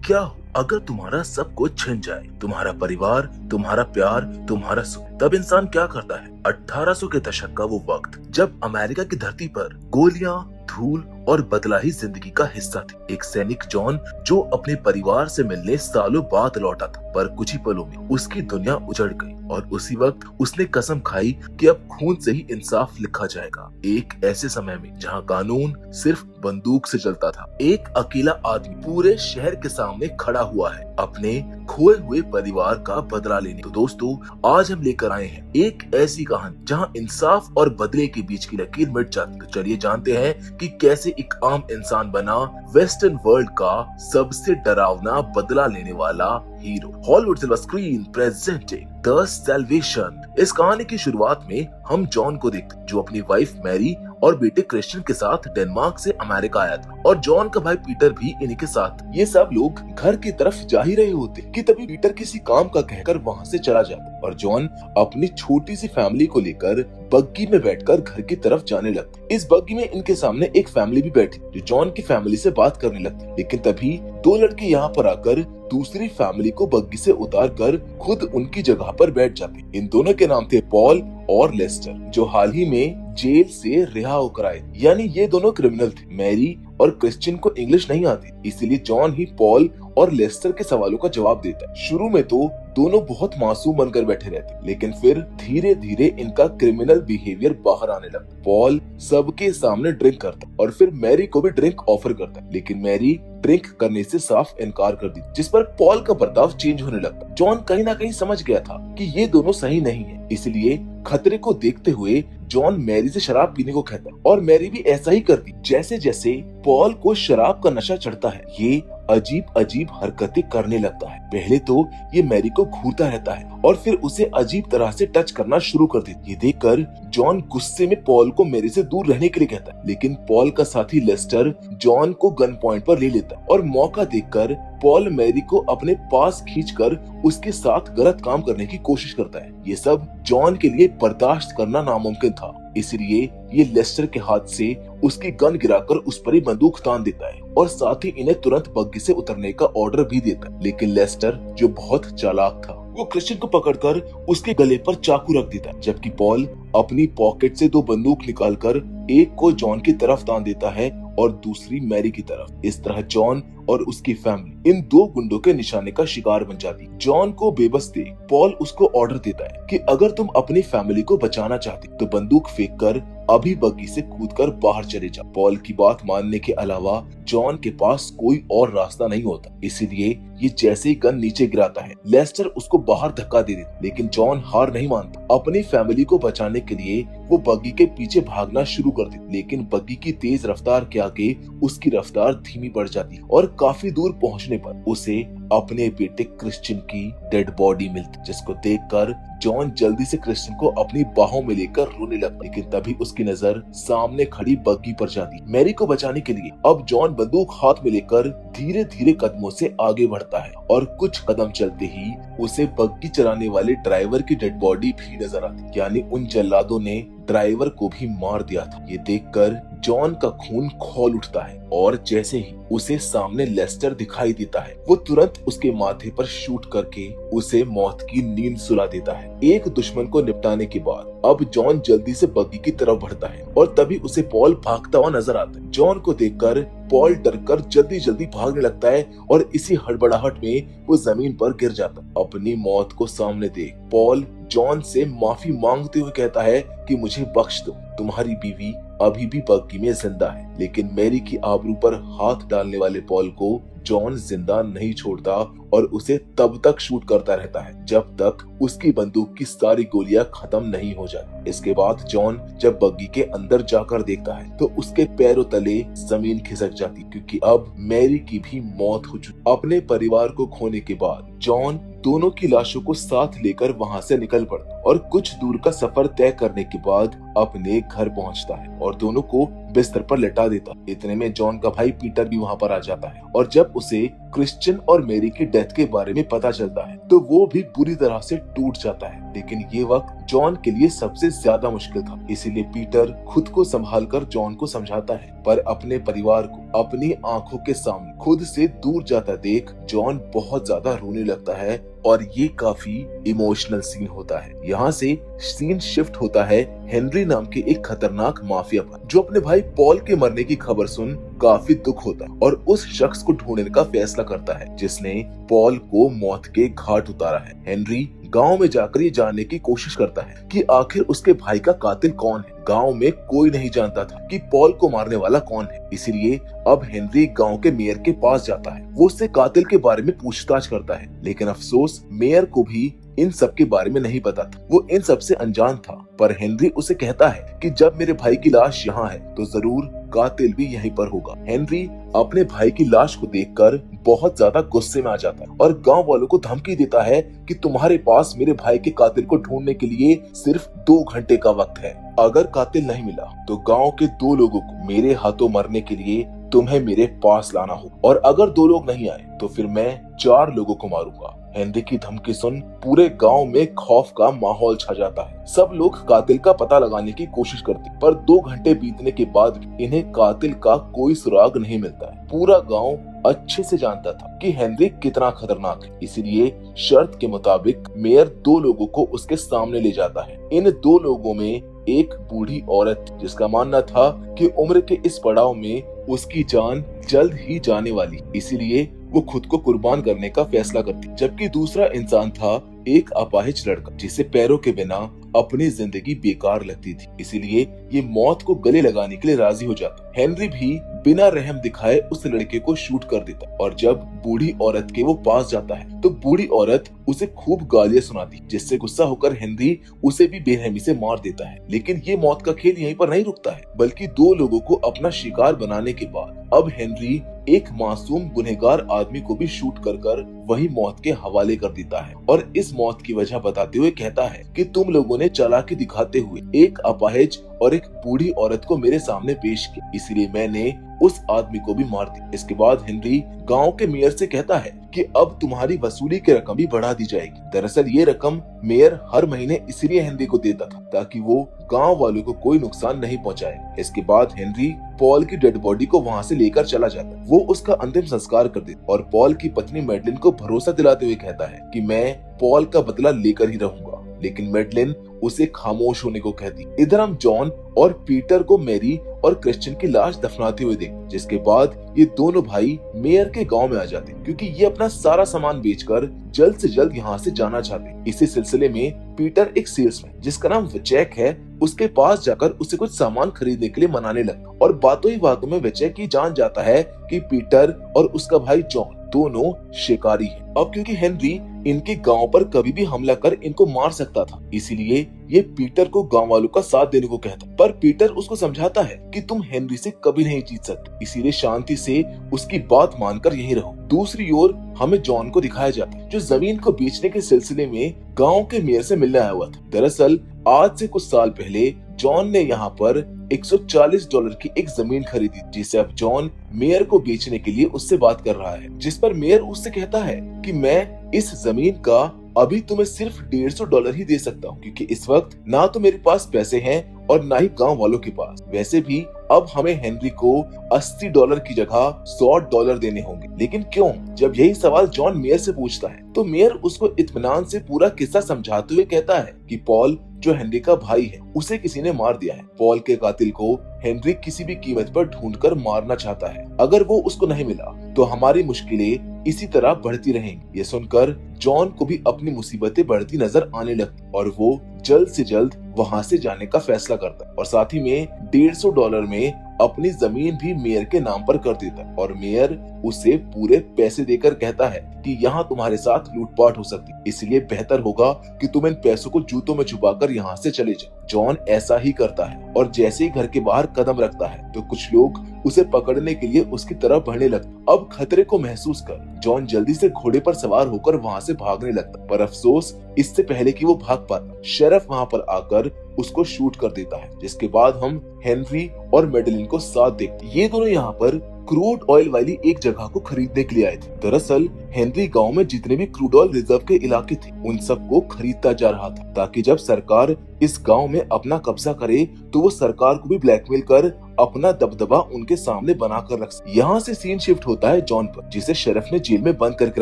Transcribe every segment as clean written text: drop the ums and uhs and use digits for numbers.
क्या हो अगर तुम्हारा सब कुछ छिन जाए, तुम्हारा परिवार, तुम्हारा प्यार, तुम्हारा सुख? तब इंसान क्या करता है? 1800 के दशक का वो वक्त जब अमेरिका की धरती पर गोलियां, धूल और बदला ही जिंदगी का हिस्सा थी। एक सैनिक जॉन जो अपने परिवार से मिलने सालों बाद लौटा था, पर कुछ ही पलों में उसकी दुनिया उजड़ गई और उसी वक्त उसने कसम खाई कि अब खून से ही इंसाफ लिखा जाएगा। एक ऐसे समय में जहां कानून सिर्फ बंदूक से चलता था, एक अकेला आदमी पूरे शहर के सामने खड़ा हुआ है अपने खोए हुए परिवार का बदला लेने। तो दोस्तों, आज हम लेकर आए हैं एक ऐसी कहानी जहां इंसाफ और बदले के बीच की लकीर मिट जाती। तो चलिए जानते हैं कि कैसे एक आम इंसान बना वेस्टर्न वर्ल्ड का सबसे डरावना बदला लेने वाला hero. Hollywood silver screen presenting the salvation. इस कहानी की शुरुआत में हम जॉन को देखते हैं, जो अपनी वाइफ मैरी और बेटे क्रिश्चियन के साथ डेनमार्क से अमेरिका आया था, और जॉन का भाई पीटर भी इन्हीं के साथ। ये सब लोग घर की तरफ जा ही रहे होते कि तभी पीटर किसी काम का कहकर वहाँ से चला जाता और जॉन अपनी छोटी सी फैमिली को लेकर बग्गी में बैठकर घर की तरफ जाने लगता। इस बग्गी में इनके सामने एक फैमिली भी बैठी जो जॉन की फैमिली से बात करने लगती, लेकिन तभी दो लड़के यहाँ पर आकर दूसरी फैमिली को बग्गी से उतार कर खुद उनकी जगह पर बैठ जाते। इन दोनों के नाम थे पॉल और लेस्टर, जो हाल ही में जेल से रिहा होकर आए। यानी ये दोनों क्रिमिनल थे। मैरी और क्रिश्चियन को इंग्लिश नहीं आती, इसलिए जॉन ही पॉल और लेस्टर के सवालों का जवाब देता है। शुरू में तो दोनों बहुत मासूम बनकर बैठे रहते, लेकिन फिर धीरे धीरे इनका क्रिमिनल बिहेवियर बाहर आने लगता। पॉल सबके सामने ड्रिंक करता और फिर मैरी को भी ड्रिंक ऑफर करता, लेकिन मैरी ड्रिंक करने से साफ इनकार कर दी, जिस पर पॉल का बर्ताव चेंज होने लगता। जॉन कहीं ना कहीं समझ गया था कि ये दोनों सही नहीं है, इसलिए खतरे को देखते हुए जॉन मैरी से शराब पीने को कहता है और मैरी भी ऐसा ही करती। जैसे जैसे पॉल को शराब का नशा चढ़ता है, ये अजीब अजीब हरकतें करने लगता है। पहले तो ये मैरी को घूरता रहता है और फिर उसे अजीब तरह से टच करना शुरू कर देता। ये देखकर जॉन गुस्से में पॉल को मैरी से दूर रहने के लिए कहता है, लेकिन पॉल का साथी लेस्टर जॉन को गन पॉइंट पर ले लेता है और मौका देखकर पॉल मैरी को अपने पास खींचकर उसके साथ गलत काम करने की कोशिश करता है। ये सब जॉन के लिए बर्दाश्त करना नामुमकिन था, इसलिए ये लेस्टर के हाथ से उसकी गन गिराकर उस पर ही बंदूक तान देता है और साथ ही इन्हें तुरंत बग्गी से उतरने का ऑर्डर भी देता है। लेकिन लेस्टर, जो बहुत चालाक था, वो क्रिश्चियन को पकड़कर उसके गले पर चाकू रख देता है, जबकि पॉल अपनी पॉकेट से दो बंदूक निकालकर एक को जॉन की तरफ तान देता है और दूसरी मैरी की तरफ। इस तरह जॉन और उसकी फैमिली इन दो गुंडों के निशाने का शिकार बन जाती। जॉन को बेबस देख पॉल उसको ऑर्डर देता है कि अगर तुम अपनी फैमिली को बचाना चाहते तो बंदूक फेंक कर अभी बग्गी से कूदकर बाहर चले जाओ। पॉल की बात मानने के अलावा जॉन के पास कोई और रास्ता नहीं होता, इसीलिए ये जैसे ही गन नीचे गिराता है, लेस्टर उसको बाहर धक्का दे देता। लेकिन जॉन हार नहीं मानता। अपनी फैमिली को बचाने के लिए वो बग्गी के पीछे भागना शुरू कर देता, लेकिन बग्गी की तेज रफ्तार के आगे उसकी रफ्तार धीमी पड़ जाती और काफी दूर पहुंचने पर उसे अपने बेटे क्रिश्चियन की डेड बॉडी मिलती, जिसको देखकर जॉन जल्दी से क्रिश्चियन को अपनी बाहों में लेकर रोने लगता। लेकिन तभी उसकी नजर सामने खड़ी बग्गी पर जाती। मैरी को बचाने के लिए अब जॉन बंदूक हाथ में लेकर धीरे धीरे कदमों से आगे बढ़ता है और कुछ कदम चलते ही उसे बग्गी चलाने वाले ड्राइवर की डेड बॉडी भी नजर आती। यानी उन जल्लादों ने ड्राइवर को भी मार दिया था। ये देखकर जॉन का खून खौल उठता है और जैसे ही उसे सामने लेस्टर दिखाई देता है, वो तुरंत उसके माथे पर शूट करके उसे मौत की नींद सुला देता है। एक दुश्मन को निपटाने के बाद अब जॉन जल्दी से बग्गी की तरफ बढ़ता है और तभी उसे पॉल भागता हुआ नजर आता है। जॉन को देखकर पॉल डरकर जल्दी जल्दी भागने लगता है और इसी हड़बड़ाहट में वो जमीन पर गिर जाता है। अपनी मौत को सामने देख पॉल जॉन से माफी मांगते हुए कहता है कि मुझे बख्श दो, तुम्हारी बीवी अभी भी बग्गी में जिंदा है। लेकिन मैरी की आबरू पर हाथ डालने वाले पॉल को जॉन जिंदा नहीं छोड़ता और उसे तब तक शूट करता रहता है जब तक उसकी बंदूक की सारी गोलियां खत्म नहीं हो जाती। इसके बाद जॉन जब बग्गी के अंदर जाकर देखता है तो उसके पैरों तले जमीन खिसक जाती, क्योंकि अब मैरी की भी मौत हो चुकी। अपने परिवार को खोने के बाद जॉन दोनों की लाशों को साथ लेकर वहां से निकल पड़ता और कुछ दूर का सफर तय करने के बाद अपने घर पहुंचता है और दोनों को बिस्तर पर लेटा देता। इतने में जॉन का भाई पीटर भी वहाँ पर आ जाता है और जब उसे क्रिश्चियन और मेरी की डेथ के बारे में पता चलता है तो वो भी बुरी तरह से टूट जाता है। लेकिन ये वक्त जॉन के लिए सबसे ज्यादा मुश्किल था, इसीलिए पीटर खुद को संभाल कर जॉन को समझाता है, पर अपने परिवार को अपनी आंखों के सामने खुद से दूर जाता देख जॉन बहुत ज्यादा रोने लगता है और ये काफी इमोशनल सीन होता है। यहाँ से सीन शिफ्ट होता है हेनरी नाम के एक खतरनाक माफिया पर, जो अपने भाई पॉल के मरने की खबर सुन काफी दुख होता है और उस शख्स को ढूंढने का फैसला करता है जिसने पॉल को मौत के घाट उतारा है। हेनरी गांव में जाकर ये जानने की कोशिश करता है कि आखिर उसके भाई का कातिल कौन है। गांव में कोई नहीं जानता था कि पॉल को मारने वाला कौन है, इसीलिए अब हेनरी गांव के मेयर के पास जाता है। वो उससे कातिल के बारे में पूछताछ करता है, लेकिन अफसोस मेयर को भी इन सब के बारे में नहीं पता था, वो इन सब से अनजान था। पर हेनरी उसे कहता है कि जब मेरे भाई की लाश यहाँ है तो जरूर कातिल भी यहीं पर होगा। हेनरी अपने भाई की लाश को देखकर बहुत ज्यादा गुस्से में आ जाता है और गांव वालों को धमकी देता है कि तुम्हारे पास मेरे भाई के कातिल को ढूंढने के लिए सिर्फ 2 घंटे का वक्त है। अगर कातिल नहीं मिला तो गांव के 2 लोगों को मेरे हाथों मरने के लिए तुम्हें मेरे पास लाना हो, और अगर 2 लोग नहीं आए तो फिर मैं 4 लोगों को मारूंगा। हेनरी की धमकी सुन पूरे गांव में खौफ का माहौल छा जाता है। सब लोग कातिल का पता लगाने की कोशिश करते, पर 2 घंटे बीतने के बाद भी इन्हें कातिल का कोई सुराग नहीं मिलता है। पूरा गांव अच्छे से जानता था कि हेनरी कितना खतरनाक है, इसलिए शर्त के मुताबिक मेयर 2 लोगों को उसके सामने ले जाता है। इन 2 लोगों में एक बूढ़ी औरत, जिसका मानना था कि उम्र के इस पड़ाव में उसकी जान जल्द ही जाने वाली, इसीलिए वो खुद को कुर्बान करने का फैसला करती। जबकि दूसरा इंसान था एक अपाहिज लड़का, जिसे पैरों के बिना अपनी जिंदगी बेकार लगती थी, इसीलिए ये मौत को गले लगाने के लिए राजी हो जाता। हेनरी भी बिना रहम दिखाए उस लड़के को शूट कर देता और जब बूढ़ी औरत के वो पास जाता है तो बूढ़ी औरत उसे खूब गालियां सुनाती, जिससे गुस्सा होकर हेनरी उसे भी बेरहमी से मार देता है। लेकिन ये मौत का खेल यहीं पर नहीं रुकता है, बल्कि 2 लोगों को अपना शिकार बनाने के बाद अब हेनरी एक मासूम गुनहगार आदमी को भी शूट कर वही मौत के हवाले कर देता है और इस मौत की वजह बताते हुए कहता है कि तुम लोगों ने चालाकी दिखाते हुए एक अपाहिज और एक बूढ़ी औरत को मेरे सामने पेश किया, इसलिए मैंने उस आदमी को भी मार दिया। इसके बाद हेनरी गांव के मेयर से कहता है कि अब तुम्हारी वसूली की रकम भी बढ़ा दी जाएगी। दरअसल ये रकम मेयर हर महीने इसलिए हेनरी को देता था ताकि वो गांव वालों को कोई नुकसान नहीं पहुंचाए। इसके बाद हेनरी पॉल की डेड बॉडी को वहां से लेकर चला जाता। वो उसका अंतिम संस्कार कर देता और पॉल की पत्नी मैडलिन को भरोसा दिलाते हुए कहता है कि मैं पॉल का बदला लेकर ही रहूंगा, लेकिन मैडलिन उसे खामोश होने को कहती। इधर हम जॉन और पीटर को मैरी और क्रिश्चियन की लाश दफनाते हुए देखते, जिसके बाद ये दोनों भाई मेयर के गांव में आ जाते क्योंकि ये अपना सारा सामान बेचकर जल्द से जल्द यहाँ से जाना चाहते। इसी सिलसिले में पीटर एक सेल्समैन जिसका नाम विचैक है उसके पास जाकर उसे कुछ सामान खरीदने के लिए मनाने लगता और बातों ही बातों में विचैक ही जान जाता है कि पीटर और उसका भाई जॉन दोनों शिकारी हैं। अब क्योंकि हेनरी इनके गांव पर कभी भी हमला कर इनको मार सकता था, इसीलिए ये पीटर को गांव वालों का साथ देने को कहता, पर पीटर उसको समझाता है कि तुम हेनरी से कभी नहीं जीत सकते, इसीलिए शांति से उसकी बात मानकर यहीं रहो। दूसरी ओर हमें जॉन को दिखाया जाता है जो जमीन को बेचने के सिलसिले में गांव के मेयर से मिलने आया हुआ था। दरअसल आज से कुछ साल पहले जॉन ने यहाँ पर $140 की एक जमीन खरीदी, जिसे अब जॉन मेयर को बेचने के लिए उससे बात कर रहा है, जिस पर मेयर उससे कहता है कि मैं इस जमीन का अभी तुम्हें सिर्फ $150 ही दे सकता हूँ, क्योंकि इस वक्त ना तो मेरे पास पैसे हैं और ना ही गांव वालों के पास। वैसे भी अब हमें हेनरी को $80 की जगह $100 देने होंगे, लेकिन क्यों? जब यही सवाल जॉन मेयर से पूछता है तो मेयर उसको इत्मीनान से पूरा किस्सा समझाते हुए कहता है कि पॉल जो हेनरी का भाई है उसे किसी ने मार दिया है। पॉल के कातिल को हेनरी किसी भी कीमत पर ढूंढकर मारना चाहता है। अगर वो उसको नहीं मिला तो हमारी मुश्किलें इसी तरह बढ़ती रहेंगी। ये सुनकर जॉन को भी अपनी मुसीबतें बढ़ती नजर आने लगती और वो जल्द से जल्द वहां से जाने का फैसला करता है और साथ ही में $150 में अपनी जमीन भी मेयर के नाम पर कर देता है और मेयर उसे पूरे पैसे देकर कहता है कि यहाँ तुम्हारे साथ लूटपाट हो सकती है, इसलिए बेहतर होगा कि तुम इन पैसों को जूतों में छुपाकर यहाँ से चले जाओ। जॉन ऐसा ही करता है और जैसे ही घर के बाहर कदम रखता है तो कुछ लोग उसे पकड़ने के लिए उसकी तरफ बढ़ने लगते। अब खतरे को महसूस कर जॉन जल्दी से घोड़े पर सवार होकर वहाँ से भागने लगता, पर अफसोस इससे पहले कि वो भाग पाता शेरिफ वहाँ पर आकर उसको शूट कर देता है, जिसके बाद हम हेनरी और मेडेलिन को साथ देखते हैं। ये दोनों यहाँ पर क्रूड ऑयल वाली एक जगह को खरीदने के लिए आए थे। दरअसल हेनरी गांव में जितने भी क्रूड ऑयल रिजर्व के इलाके थे उन सबको खरीदता जा रहा था, ताकि जब सरकार इस गांव में अपना कब्जा करे तो वो सरकार को भी ब्लैकमेल कर अपना दबदबा उनके सामने बनाकर रख सके। यहाँ से सीन शिफ्ट होता है जॉन पर, जिसे शेरिफ ने जेल में बंद करके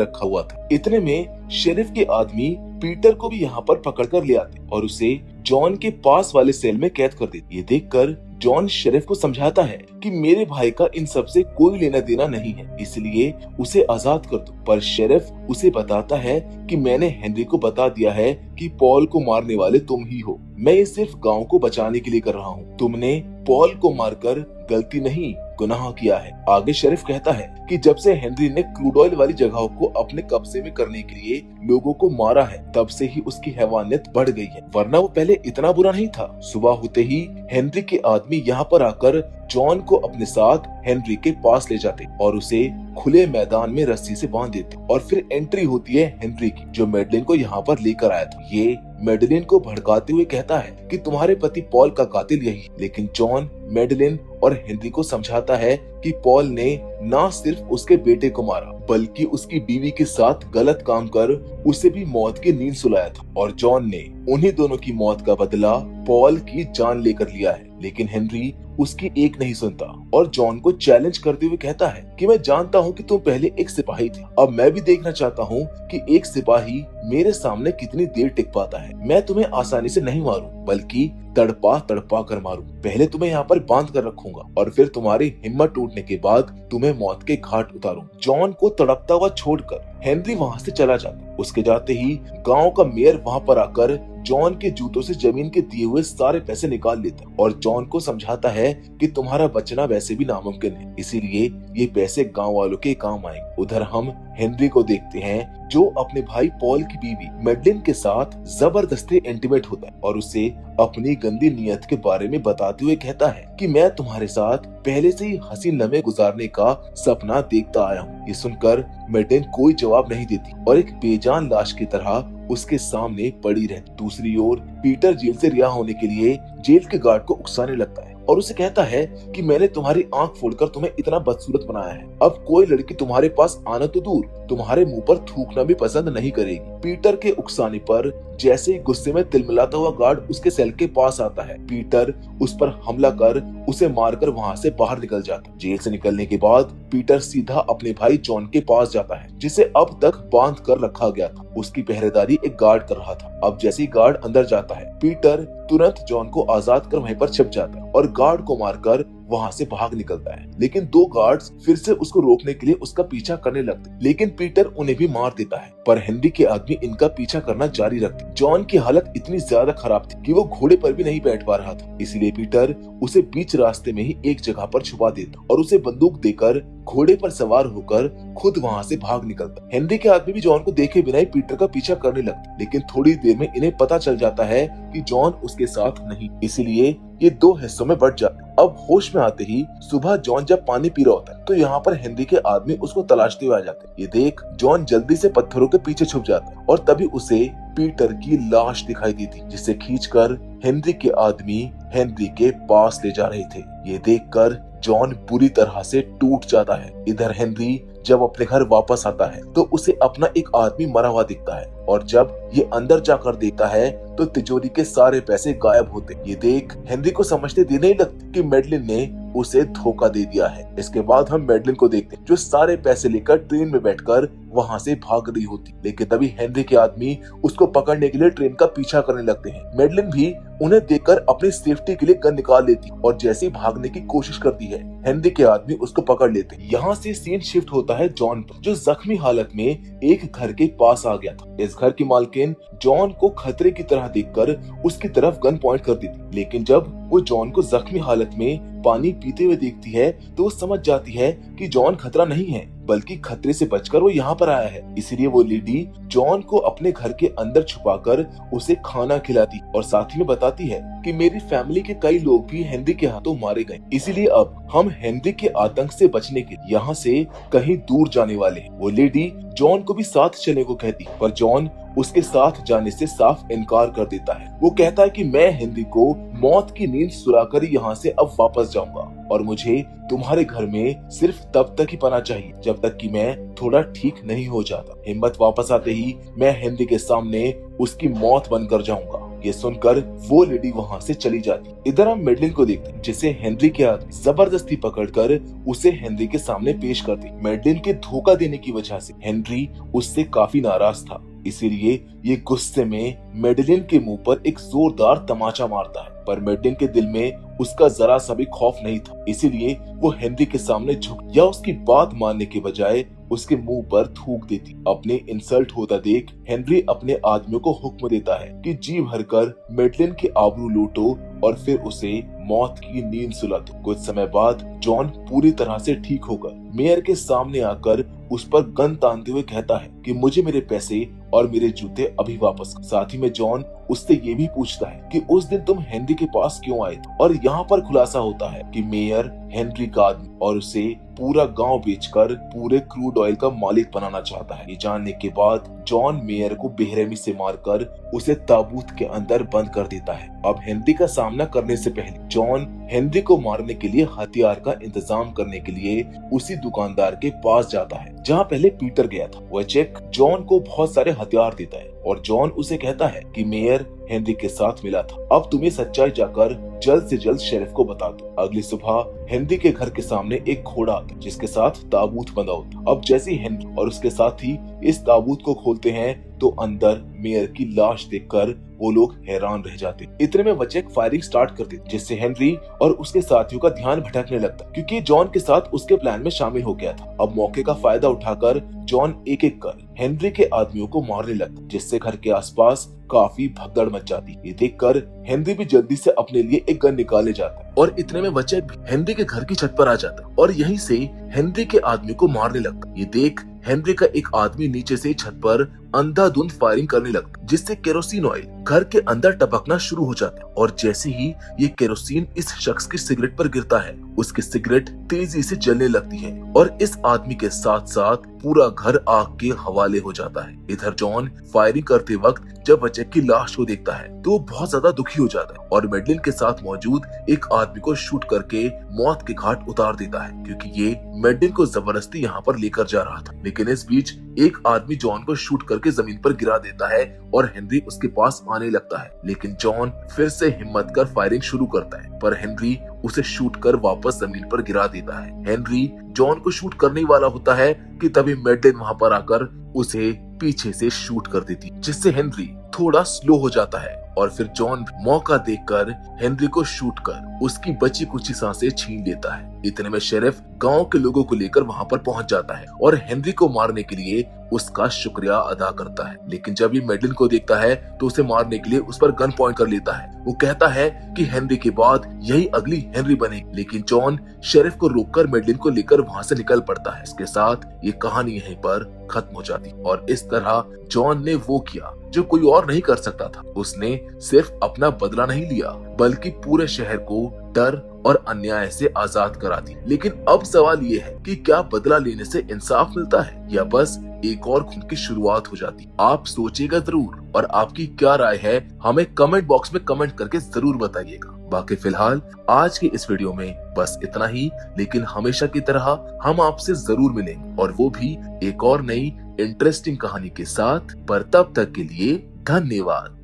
रखा हुआ था। इतने में शेरिफ के आदमी पीटर को भी यहाँ पर पकड़ कर ले आते और उसे जॉन के पास वाले सेल में कैद कर देते। ये देखकर जॉन शेरिफ को समझाता है कि मेरे भाई का इन सब से कोई लेना देना नहीं है, इसलिए उसे आजाद कर दो। पर शेरिफ उसे बताता है कि मैंने हेनरी को बता दिया है कि पॉल को मारने वाले तुम ही हो। मैं ये सिर्फ गांव को बचाने के लिए कर रहा हूँ। तुमने पॉल को मारकर गलती नहीं गुनाह किया है। आगे शेरिफ कहता है कि जब से हेनरी ने क्रूड ऑयल वाली जगहों को अपने कब्जे में करने के लिए लोगों को मारा है, तब से ही उसकी हैवानियत बढ़ गई है, वरना वो पहले इतना बुरा नहीं था। सुबह होते ही हेनरी के आदमी यहाँ पर आकर जॉन को अपने साथ हेनरी के पास ले जाते और उसे खुले मैदान में रस्सी से बांध देते और फिर एंट्री होती है हेनरी की, जो मेडेलिन को यहाँ पर लेकर आया था। ये मेडेलिन को भड़काते हुए कहता है कि तुम्हारे पति पॉल का कातिल यही, लेकिन जॉन मेडेलिन और हेनरी को समझाता है कि पॉल ने न सिर्फ उसके बेटे को मारा बल्कि उसकी बीवी के साथ गलत काम कर उसे भी मौत की नींद सुलाया था, और जॉन ने उन्हीं दोनों की मौत का बदला पॉल की जान लेकर लिया है। लेकिन हेनरी उसकी एक नहीं सुनता और जॉन को चैलेंज करते हुए कहता है कि मैं जानता हूँ कि तुम पहले एक सिपाही थे, अब मैं भी देखना चाहता हूँ कि एक सिपाही मेरे सामने कितनी देर टिक पाता है। मैं तुम्हें आसानी से नहीं मारूं बल्कि तड़पा तड़पा कर मारूं। पहले तुम्हें यहाँ पर बांध कर रखूंगा और फिर तुम्हारी हिम्मत टूटने के बाद तुम्हें मौत के घाट उतारूं। जॉन को तड़पता हुआ छोड़कर हेनरी वहाँ से चला जाता। उसके जाते ही गांव का मेयर वहाँ पर आकर जॉन के जूतों से जमीन के दिए हुए सारे पैसे निकाल लेता और जॉन को समझाता है कि तुम्हारा बचना वैसे भी नामुमकिन है, इसीलिए ये पैसे गांव वालों के काम आएंगे। उधर हम हेनरी को देखते हैं जो अपने भाई पॉल की बीवी मेडेलिन के साथ जबरदस्ती इंटीमेट होता है और उसे अपनी गंदी नीयत के बारे में बताते हुए कहता है कि मैं तुम्हारे साथ पहले से ही हसीन लम्हे गुजारने का सपना देखता आया हूँ। ये सुनकर मेडेलिन कोई जवाब नहीं देती और एक बेजान लाश की तरह उसके सामने पड़ी रहती। दूसरी ओर पीटर जेल से रिहा होने के लिए जेल के गार्ड को उकसाने लगता है और उसे कहता है कि मैंने तुम्हारी आंख फोड़कर तुम्हें इतना बदसूरत बनाया है, अब कोई लड़की तुम्हारे पास आना तो दूर तुम्हारे मुंह पर थूकना भी पसंद नहीं करेगी। पीटर के उकसाने पर जैसे ही गुस्से में तिलमिलाता हुआ गार्ड उसके सेल के पास आता है, पीटर उस पर हमला कर उसे मारकर वहाँ से बाहर निकल जाता। जेल से निकलने के बाद पीटर सीधा अपने भाई जॉन के पास जाता है, जिसे अब तक बांध कर रखा गया था। उसकी पहरेदारी एक गार्ड कर रहा था। अब जैसे ही गार्ड अंदर जाता है, पीटर तुरंत जॉन को आजाद कर वहीं पर छिप जाता है और गार्ड को मारकर वहाँ से भाग निकलता है। लेकिन दो गार्ड्स फिर से उसको रोकने के लिए उसका पीछा करने लगते, लेकिन पीटर उन्हें भी मार देता है। पर हेनरी के आदमी इनका पीछा करना जारी रखते। जॉन की हालत इतनी ज्यादा खराब थी कि वो घोड़े पर भी नहीं बैठ पा रहा था, इसलिए पीटर उसे बीच रास्ते में ही एक जगह पर छुपा देता और उसे बंदूक देकर घोड़े पर सवार होकर खुद वहाँ से भाग निकलता। हेनरी के आदमी भी जॉन को देखे बिना ही पीटर का पीछा करने लगते, लेकिन थोड़ी देर में इन्हें पता चल जाता है कि जॉन उसके साथ नहीं, इसलिए ये दो हिस्सों में बंट जाते। अब होश में आते ही सुबह जॉन जब पानी पी रहा होता है तो यहाँ पर हेनरी के आदमी उसको तलाशते हुए आ जाते हैं। ये देख जॉन जल्दी से पत्थरों के पीछे छुप जाता है और तभी उसे पीटर की लाश दिखाई दी थी, जिसे खींचकर हेनरी के आदमी हेनरी के पास ले जा रहे थे। ये देखकर जॉन बुरी तरह से टूट जाता है। इधर हेनरी जब अपने घर वापस आता है तो उसे अपना एक आदमी मरा हुआ दिखता है और जब ये अंदर जाकर देखता है तो तिजोरी के सारे पैसे गायब होते। ये देख हेनरी को समझते देर नहीं लगती कि मेडेलिन ने उसे धोखा दे दिया है। इसके बाद हम मेडेलिन को देखते हैं जो सारे पैसे लेकर ट्रेन में बैठकर वहाँ से भाग रही होती, लेकिन तभी हेनरी के आदमी उसको पकड़ने के लिए ट्रेन का पीछा करने लगते हैं। मेडेलिन भी उन्हें देखकर अपनी सेफ्टी के लिए गन निकाल लेती और जैसे ही भागने की कोशिश करती है हेनरी के आदमी उसको पकड़ लेते। यहाँ से सीन शिफ्ट होता है जॉन पर, जो जख्मी हालत में एक घर के पास आ गया था। इस घर की मालकिन जॉन को खतरे की तरह देखकर उसकी तरफ गन पॉइंट कर देती, लेकिन जब वो जॉन को जख्मी हालत में पानी पीते हुए देखती है तो वो समझ जाती है कि जॉन खतरा नहीं है बल्कि खतरे से बचकर वो यहाँ पर आया है। इसीलिए वो लेडी जॉन को अपने घर के अंदर छुपाकर उसे खाना खिलाती और साथ ही में बताती बताती है कि मेरी फैमिली के कई लोग भी हेनरी के हाथों मारे गए, इसीलिए अब हम हेनरी के आतंक से बचने के लिए यहाँ से कहीं दूर जाने वाले हैं। वो लेडी जॉन को भी साथ चलने को कहती, पर जॉन उसके साथ जाने से साफ इनकार कर देता है। वो कहता है कि मैं हेनरी को मौत की नींद सुलाकर यहाँ से अब वापस जाऊंगा और मुझे तुम्हारे घर में सिर्फ तब तक ही पना चाहिए जब तक कि मैं थोड़ा ठीक नहीं हो जाता। हिम्मत वापस आते ही मैं हेनरी के सामने उसकी मौत बनकर जाऊंगा। ये सुनकर वो लेडी वहाँ से चली जाती। इधर हम मेडलिन को देखते हैं, जिसे हेनरी के हाथ जबरदस्ती पकड़कर उसे हेनरी के सामने पेश करती। मेडलिन के धोखा देने की वजह से हेनरी उससे काफी नाराज था, इसीलिए ये गुस्से में मेडलिन के मुंह पर एक जोरदार तमाचा मारता है। पर मेडलिन के दिल में उसका जरा सा भी खौफ नहीं था, इसीलिए वो हेनरी के सामने झुक या उसकी बात मानने के बजाय उसके मुंह पर थूक देती। अपने इंसल्ट होता देख हेनरी अपने आदमियों को हुक्म देता है कि जी भरकर मेडलिन के आबरू लूटो और फिर उसे मौत की नींद सुला दो। कुछ समय बाद जॉन पूरी तरह से ठीक होकर मेयर के सामने आकर उस पर गन तानते हुए कहता है कि मुझे मेरे पैसे और मेरे जूते अभी वापस। साथ ही में जॉन उससे ये भी पूछता है कि उस दिन तुम हेनरी के पास क्यों आए थे, और यहाँ पर खुलासा होता है कि मेयर हेनरी का आदमी और उसे पूरा गांव बेचकर पूरे क्रूड ऑयल का मालिक बनाना चाहता है। ये जानने के बाद जॉन मेयर को बेरहमी से मारकर उसे ताबूत के अंदर बंद कर देता है। अब हेनरी का सामना करने से पहले जॉन हेनरी को मारने के लिए हथियार का इंतजाम करने के लिए उसी दुकानदार के पास जाता है जहाँ पहले पीटर गया था। वह चेक जॉन को बहुत सारे हथियार देता है और जॉन उसे कहता है कि मेयर हेनरी के साथ मिला था, अब तुम्हें सच्चाई जाकर जल्द से जल्द शेरिफ को बता दो। अगली सुबह हेनरी के घर के सामने एक घोड़ा आता है जिसके साथ ताबूत बंधा होता। अब जैसे ही हेनरी और उसके साथी इस ताबूत को खोलते हैं तो अंदर मेयर की लाश देखकर वो लोग हैरान रह जाते। इतने में वचेक फायरिंग स्टार्ट कर देते, जिससे हेनरी और उसके साथियों का ध्यान भटकने लगता क्योंकि जॉन के साथ उसके प्लान में शामिल हो गया था। अब मौके का फायदा उठाकर जॉन एक एक कर हेनरी के आदमियों को मारने लगता, जिससे घर के आसपास काफी भगदड़ मच जाती। ये देखकर हेनरी भी जल्दी से अपने लिए एक गन निकाले जाता है और इतने में वचेक भी हेनरी के घर की छत पर आ जाता और यहीं से हेनरी के आदमी को मारने लगता। ये देख हेनरी का एक आदमी नीचे से छत पर अंधाधुंध फायरिंग करने लगता, जिससे केरोसिन ऑयल घर के अंदर टपकना शुरू हो जाता है और जैसे ही ये केरोसिन इस शख्स की सिगरेट पर गिरता है उसकी सिगरेट तेजी से जलने लगती है और इस आदमी के साथ साथ पूरा घर आग के हवाले हो जाता है। इधर जॉन फायरिंग करते वक्त जब वचेक की लाश को देखता है तो बहुत ज्यादा दुखी हो जाता है और मेडलिन के साथ मौजूद एक आदमी को शूट करके मौत के घाट उतार देता है क्योंकि ये मेडलिन को जबरदस्ती यहाँ पर लेकर जा रहा था। लेकिन इस बीच एक आदमी जॉन को शूट करके जमीन पर गिरा देता है और हेनरी उसके पास आने लगता है, लेकिन जॉन फिर से हिम्मत कर फायरिंग शुरू करता है पर हेनरी उसे शूट कर वापस जमीन पर गिरा देता है। हेनरी जॉन को शूट करने वाला होता है कि तभी मेडलिन वहाँ पर आकर उसे पीछे से शूट कर देती, जिससे हेनरी थोड़ा स्लो हो जाता है और फिर जॉन मौका देखकर हेनरी को शूट कर उसकी बची कुची सांसें छीन लेता है। इतने में शेरिफ गांव के लोगों को लेकर वहां पर पहुंच जाता है और हेनरी को मारने के लिए उसका शुक्रिया अदा करता है। लेकिन जब ये मेडलिन को देखता है तो उसे मारने के लिए उस पर गन पॉइंट कर लेता है। वो कहता है कि हेनरी के बाद यही अगली हेनरी बनेगी, लेकिन जॉन शेरिफ को रोककर मेडलिन को लेकर वहां से निकल पड़ता है। इसके साथ ये कहानी यहीं पर खत्म हो जाती और इस तरह जॉन ने वो किया जो कोई और नहीं कर सकता था। उसने सिर्फ अपना बदला नहीं लिया बल्कि पूरे शहर को डर और अन्याय से आजाद करा दी। लेकिन अब सवाल ये है कि क्या बदला लेने से इंसाफ मिलता है या बस एक और खून की शुरुआत हो जाती। आप सोचिएगा जरूर और आपकी क्या राय है हमें कमेंट बॉक्स में कमेंट करके जरूर बताइएगा। बाकी फिलहाल आज की इस वीडियो में बस इतना ही, लेकिन हमेशा की तरह हम आपसे जरूर मिलेंगे और वो भी एक और नई इंटरेस्टिंग कहानी के साथ। पर तब तक के लिए धन्यवाद।